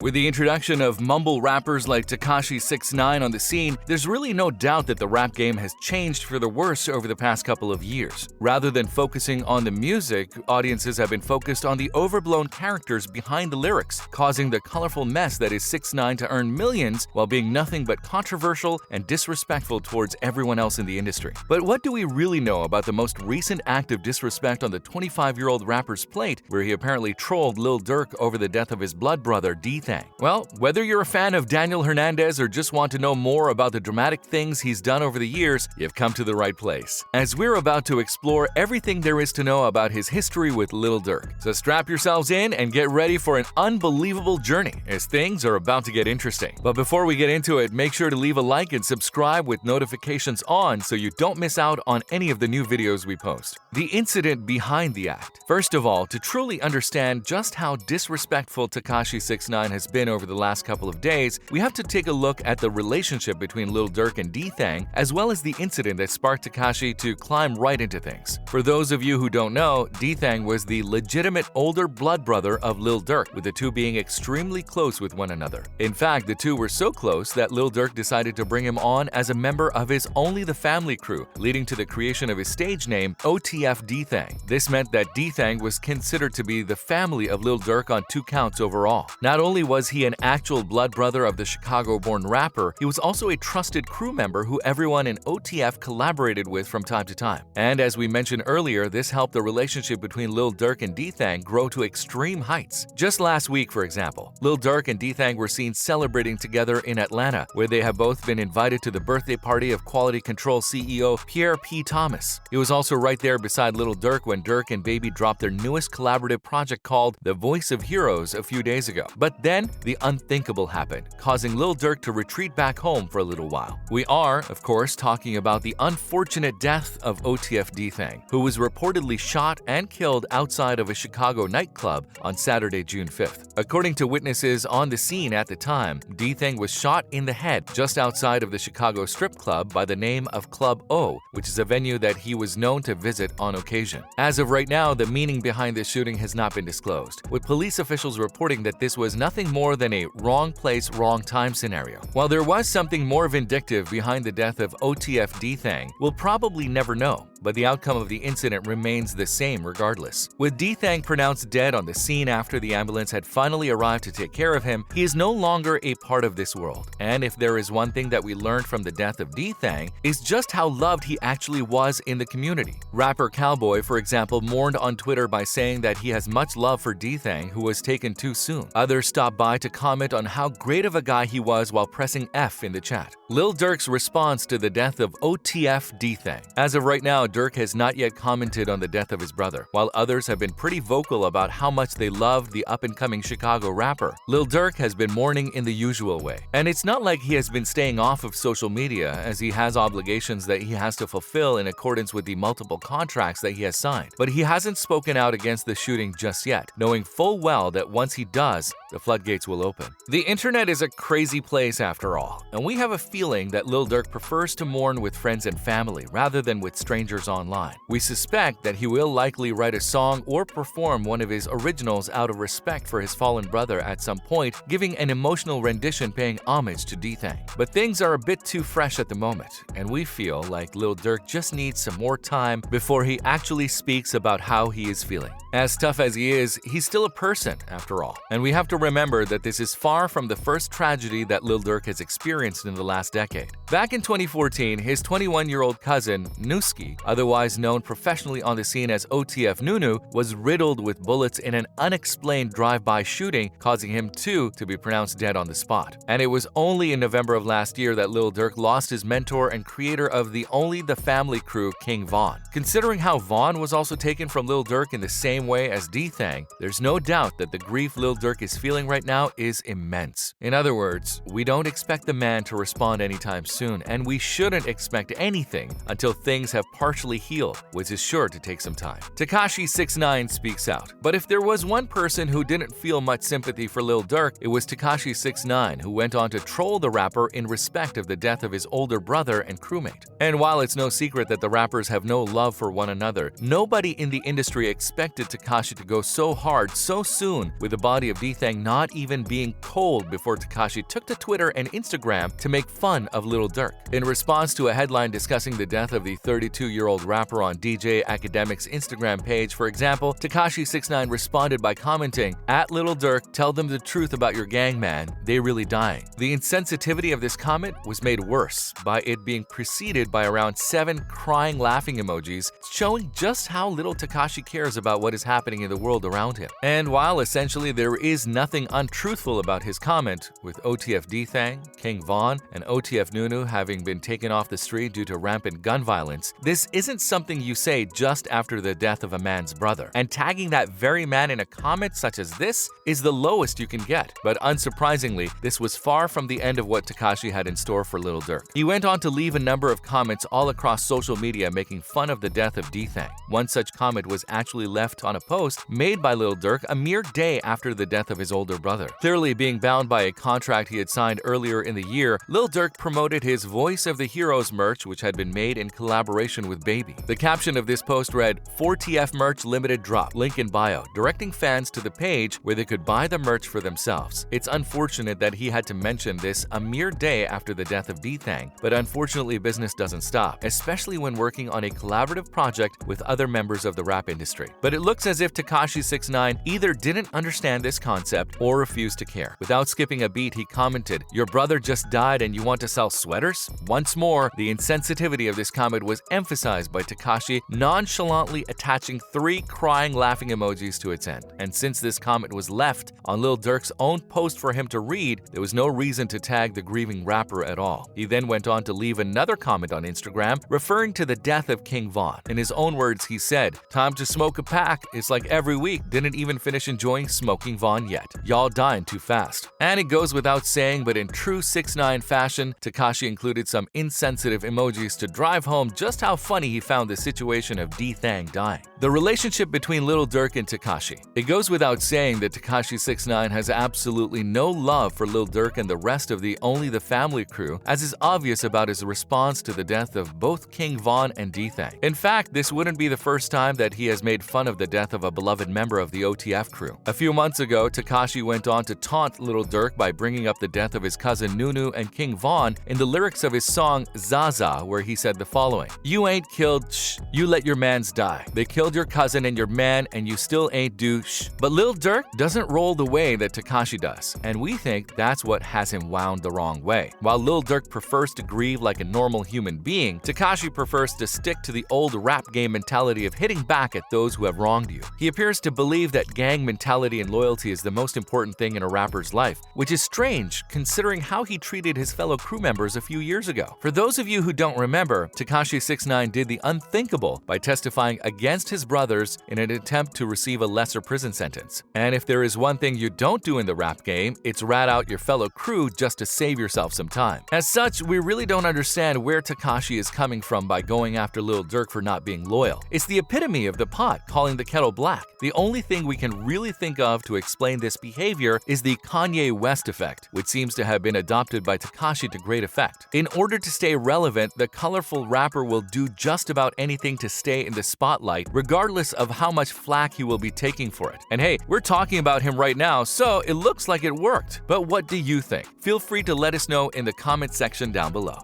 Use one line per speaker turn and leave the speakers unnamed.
With the introduction of mumble rappers like Tekashi 6ix 9ine on the scene, there's really no doubt that the rap game has changed for the worse over the past couple of years. Rather than focusing on the music, audiences have been focused on the overblown characters behind the lyrics, causing the colorful mess that is 6ix 9ine to earn millions while being nothing but controversial and disrespectful towards everyone else in the industry. But what do we really know about the most recent act of disrespect on the 25-year-old rapper's plate, where he apparently trolled Lil Durk over the death of his blood brother, DThang? Well, whether you're a fan of Daniel Hernandez or just want to know more about the dramatic things he's done over the years, you've come to the right place, as we're about to explore everything there is to know about his history with Lil Durk. So strap yourselves in and get ready for an unbelievable journey, as things are about to get interesting. But before we get into it, make sure to leave a like and subscribe with notifications on so you don't miss out on any of the new videos we post. The incident behind the act. First of all, to truly understand just how disrespectful Tekashi 6ix 9ine has been over the last couple of days, we have to take a look at the relationship between Lil Durk and DThang, as well as the incident that sparked Tekashi to climb right into things. For those of you who don't know, DThang was the legitimate older blood brother of Lil Durk, with the two being extremely close with one another. In fact, the two were so close that Lil Durk decided to bring him on as a member of his Only the Family crew, leading to the creation of his stage name, OTF DThang. This meant that DThang was considered to be the family of Lil Durk on 2 counts overall. Not only was he an actual blood brother of the Chicago-born rapper, he was also a trusted crew member who everyone in OTF collaborated with from time to time. And as we mentioned earlier, this helped the relationship between Lil Durk and DThang grow to extreme heights. Just last week, for example, Lil Durk and DThang were seen celebrating together in Atlanta, where they have both been invited to the birthday party of Quality Control CEO Pierre P. Thomas. He was also right there beside Lil Durk when Durk and Baby dropped their newest collaborative project called The Voice of Heroes a few days ago. But then, the unthinkable happened, causing Lil Durk to retreat back home for a little while. We are, of course, talking about the unfortunate death of OTF DThang, who was reportedly shot and killed outside of a Chicago nightclub on Saturday, June 5th. According to witnesses on the scene at the time, DThang was shot in the head just outside of the Chicago strip club by the name of Club O, which is a venue that he was known to visit on occasion. As of right now, the meaning behind this shooting has not been disclosed, with police officials reporting that this was nothing more than a wrong place, wrong time scenario. While there was something more vindictive behind the death of OTF DThang, we'll probably never know, but the outcome of the incident remains the same regardless. With DThang pronounced dead on the scene after the ambulance had finally arrived to take care of him, he is no longer a part of this world. And if there is one thing that we learned from the death of DThang, is just how loved he actually was in the community. Rapper Cowboy, for example, mourned on Twitter by saying that he has much love for DThang, who was taken too soon. Others stopped by to comment on how great of a guy he was while pressing F in the chat. Lil Durks Response to the death of OTF DThang. As of right now, Durk has not yet commented on the death of his brother, while others have been pretty vocal about how much they loved the up-and-coming Chicago rapper. Lil Durk has been mourning in the usual way. And it's not like he has been staying off of social media, as he has obligations that he has to fulfill in accordance with the multiple contracts that he has signed. But he hasn't spoken out against the shooting just yet, knowing full well that once he does, the floodgates will open. The internet is a crazy place after all, and we have a feeling that Lil Durk prefers to mourn with friends and family rather than with strangers online. We suspect that he will likely write a song or perform one of his originals out of respect for his fallen brother at some point, giving an emotional rendition paying homage to DThang. But things are a bit too fresh at the moment, and we feel like Lil Durk just needs some more time before he actually speaks about how he is feeling. As tough as he is, he's still a person after all, and we have to remember that this is far from the first tragedy that Lil Durk has experienced in the last decade. Back in 2014, his 21-year-old cousin, Nuski, otherwise known professionally on the scene as OTF Nunu, was riddled with bullets in an unexplained drive-by shooting, causing him too to be pronounced dead on the spot. And it was only in November of last year that Lil Durk lost his mentor and creator of the Only the Family crew, King Von. Considering how Von was also taken from Lil Durk in the same way as DThang, there's no doubt that the grief Lil Durk is feeling right now is immense. In other words, we don't expect the man to respond anytime soon, and we shouldn't expect anything until things have partially actually heal, which is sure to take some time. Tekashi 6ix 9ine speaks out. But if there was one person who didn't feel much sympathy for Lil Durk, it was Tekashi 6ix 9ine, who went on to troll the rapper in respect of the death of his older brother and crewmate. And while it's no secret that the rappers have no love for one another, nobody in the industry expected Tekashi to go so hard so soon, with the body of DThang not even being cold before Tekashi took to Twitter and Instagram to make fun of Lil Durk. In response to a headline discussing the death of the 32-year-old rapper on DJ Academic's Instagram page, for example, Tekashi 6ix 9ine responded by commenting, "At Lil Durk, tell them the truth about your gang, man. They really dying." The insensitivity of this comment was made worse by it being preceded by around 7 crying laughing emojis, showing just how little Tekashi cares about what is happening in the world around him. And while essentially there is nothing untruthful about his comment, with OTF DThang, King Von, and OTF Nunu having been taken off the street due to rampant gun violence, this isn't something you say just after the death of a man's brother. And tagging that very man in a comment such as this is the lowest you can get. But unsurprisingly, this was far from the end of what Tekashi had in store for Lil Durk. He went on to leave a number of comments all across social media making fun of the death of DThang. One such comment was actually left on a post made by Lil Durk a mere day after the death of his older brother. Clearly being bound by a contract he had signed earlier in the year, Lil Durk promoted his Voice of the Heroes merch, which had been made in collaboration with Baby. The caption of this post read, "4TF merch limited drop, link in bio," directing fans to the page where they could buy the merch for themselves. It's unfortunate that he had to mention this a mere day after the death of DThang, but unfortunately business doesn't stop, especially when working on a collaborative project with other members of the rap industry. But it looks as if Tekashi 6ix 9ine either didn't understand this concept or refused to care. Without skipping a beat, he commented, "Your brother just died and you want to sell sweaters?" Once more, the insensitivity of this comment was emphasized by Tekashi nonchalantly attaching 3 crying laughing emojis to its end. And since this comment was left on Lil Durk's own post for him to read, there was no reason to tag the grieving rapper at all. He then went on to leave another comment on Instagram referring to the death of King Von. In his own words, he said, "Time to smoke a pack. It's like every week. Didn't even finish enjoying smoking Von yet. Y'all dying too fast." And it goes without saying, but in true 6ix 9ine fashion, Tekashi included some insensitive emojis to drive home just how funny he found the situation of DThang dying. The relationship between Lil Durk and Tekashi. It goes without saying that Tekashi 6ix 9ine has absolutely no love for Lil Durk and the rest of the Only the Family crew, as is obvious about his response to the death of both King Von and DThang. In fact, this wouldn't be the first time that he has made fun of the death of a beloved member of the OTF crew. A few months ago, Tekashi went on to taunt Lil Durk by bringing up the death of his cousin Nunu and King Von in the lyrics of his song Zaza, where he said the following, "You ain't killed shh, you let your mans die. They killed your cousin and your man and you still ain't do shh." But Lil Durk doesn't roll the way that Tekashi does, and we think that's what has him wound the wrong way. While Lil Durk prefers to grieve like a normal human being, Tekashi prefers to stick to the old rap game mentality of hitting back at those who have wronged you. He appears to believe that gang mentality and loyalty is the most important thing in a rapper's life, which is strange considering how he treated his fellow crew members a few years ago. For those of you who don't remember, Tekashi 6ix 9ine did the unthinkable by testifying against his brothers in an attempt to receive a lesser prison sentence. And if there is one thing you don't do in the rap game, it's rat out your fellow crew just to save yourself some time. As such, we really don't understand where Tekashi is coming from by going after Lil Durk for not being loyal. It's the epitome of the pot calling the kettle black. The only thing we can really think of to explain this behavior is the Kanye West effect, which seems to have been adopted by Tekashi to great effect. In order to stay relevant, the colorful rapper will do just about anything to stay in the spotlight, regardless of how much flack he will be taking for it. And hey, we're talking about him right now, so it looks like it worked. But what do you think? Feel free to let us know in the comment section down below.